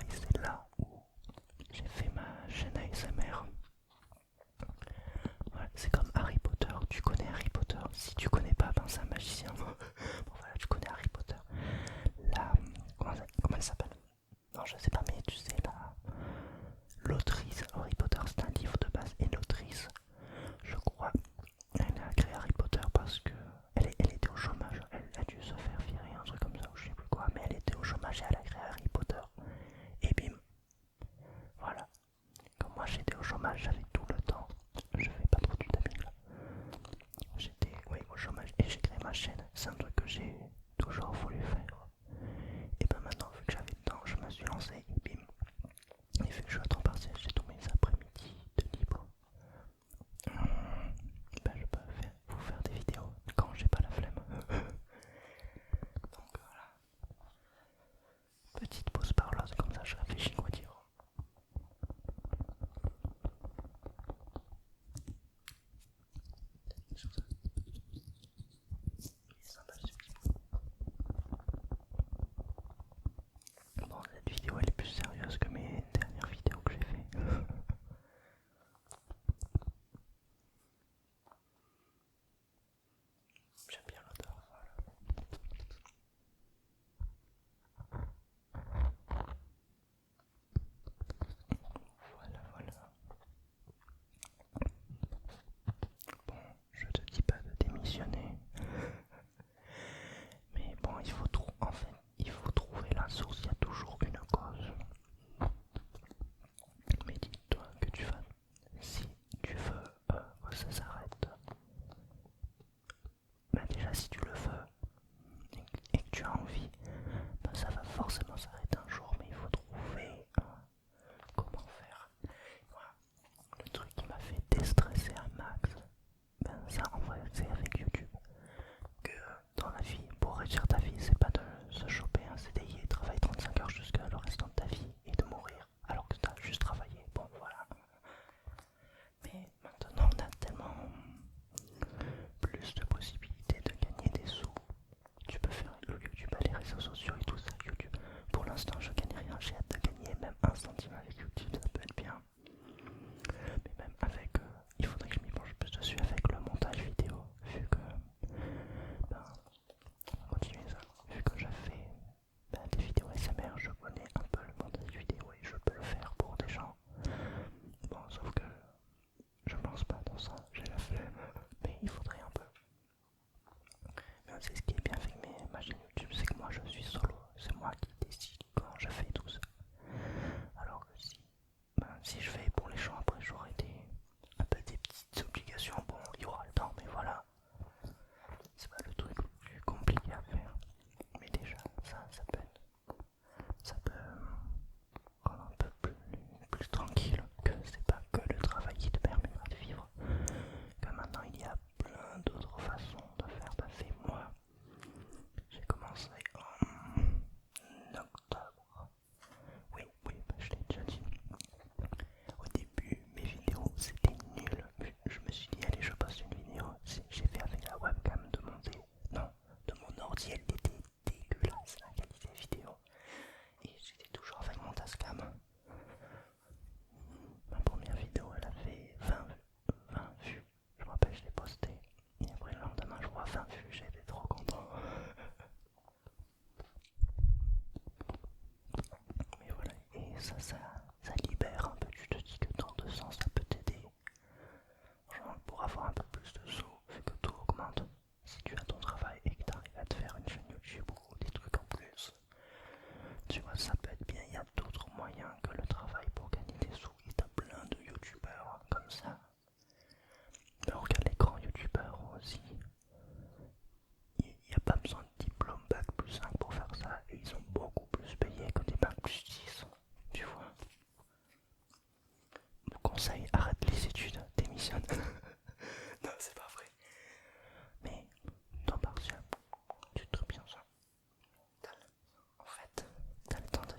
et c'est là où j'ai fait ma chaîne ASMR. Voilà, c'est comme Harry Potter, tu connais Harry Potter. Si tu connais pas, ben c'est un magicien. Bon voilà, tu connais Harry Potter. La, comment elle s'appelle? Non, je sais pas, mais tu sais, l'autrice, Harry Potter c'est un livre de base, et l'autrice, je crois, elle a créé Harry Potter parce que elle était au chômage, elle a dû se faire virer, un truc comme ça, ou je sais plus quoi, mais elle était au chômage et elle a créé Harry Potter. Et bim, voilà. Comme moi j'étais au chômage, j'avais tout le temps, je fais pas trop du tapping là. J'étais, oui, au chômage et j'ai créé ma chaîne, c'est un truc que j'ai toujours voulu faire. Et ben maintenant, vu que j'avais le temps, je me suis lancé et bim. Et vu que je suis à temps partiel, j'ai tous mes après-midi de libre. Ben je peux vous faire des vidéos quand j'ai pas la flemme. Donc voilà, petite pause par là, comme ça je réfléchis quoi dire. Bon, cette vidéo elle est plus sérieuse que mes dernières vidéos que j'ai fait. J'aime bien l'odeur, voilà. Voilà. Bon, je te dis pas de démissionner. Mais bon, en fait, il faut trouver la source, il y a toujours une cause. Mais dis-toi que si tu veux que ça s'arrête, bah déjà si tu le veux et que tu as envie, bah ça va forcément s'arrêter un jour, mais il faut trouver comment faire. Voilà. Le truc qui m'a fait déstresser un max, ben ça en vrai c'est avec YouTube. Que dans la vie, pour réussir ta vie, c'est pas de se choper un CDI et travailler 35 heures jusqu'à le restant de ta vie et de mourir alors que tu as juste travaillé. Bon voilà. Mais maintenant on a tellement plus de possibilités de gagner des sous. Tu peux faire le YouTube, les réseaux sociaux et tout ça. YouTube, pour l'instant je gagne rien, j'ai hâte de gagner même un centime avec YouTube, ça peut être bien. Mais même avec, il faudrait que je m'y penche plus dessus avec le montage vidéo, vu que, ben, on va continuer ça, vu que je fais des vidéos SMR, je connais un peu le montage vidéo et je peux le faire pour des gens. Bon, sauf que je pense pas dans ça, j'ai la flemme, mais il faudrait un peu. Mais c'est ce qui est bien avec ma chaîne YouTube, c'est que moi je suis solo, c'est moi qui décide quand je fais tout ça. Alors que si je fais pour les gens après j'aurai un peu des petites obligations, bon il y aura le temps mais voilà, c'est pas le truc le plus compliqué à faire. Mais déjà ça peut rendre un peu plus tranquille, que c'est pas que le travail qui te permettra de vivre, que maintenant il y a plein d'autres façons de faire passer. Moi j'ai commencé en octobre. Oui, je l'ai déjà dit. Au début, mes vidéos c'était nul. Je me suis dit, allez, je poste une vidéo. J'ai fait avec la webcam de non, de mon ordi, elle était dégueulasse la qualité vidéo. Et j'étais toujours avec mon Tascam. Ma première vidéo, elle a fait 20 vues. Je me rappelle, je l'ai postée. Et après, le lendemain, je vois 20 vues. J'étais trop content. Mais voilà, et ça libère un peu. Tu te dis que dans 200, ça peut t'aider. Franchement, pour avoir un peu plus de sous, vu que tout augmente, si tu as ton travail et que tu arrives à te faire une chaîne YouTube ou des trucs en plus, tu vois, ça peut être bien. Il y a d'autres moyens que le travail pour gagner des sous. Et t'as plein de youtubeurs comme ça. Mais regarde les grands youtubeurs aussi. Il n'y a pas besoin de diplôme bac plus 5 pour faire ça. Et ils sont beaucoup plus payés que des bac plus 10. Tu vois. Mon conseil, arrête les études, démissionne. Non, c'est pas vrai. Mais temps partiel, tu te trouves bien ça. En fait, t'as le temps de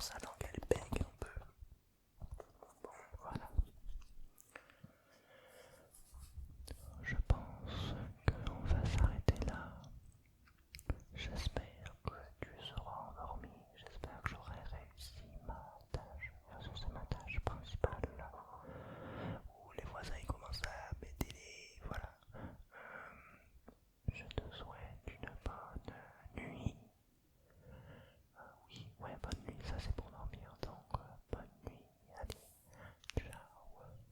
sa langue elle bègue un peu. Bon, voilà. Je pense qu'on va s'arrêter là. J'espère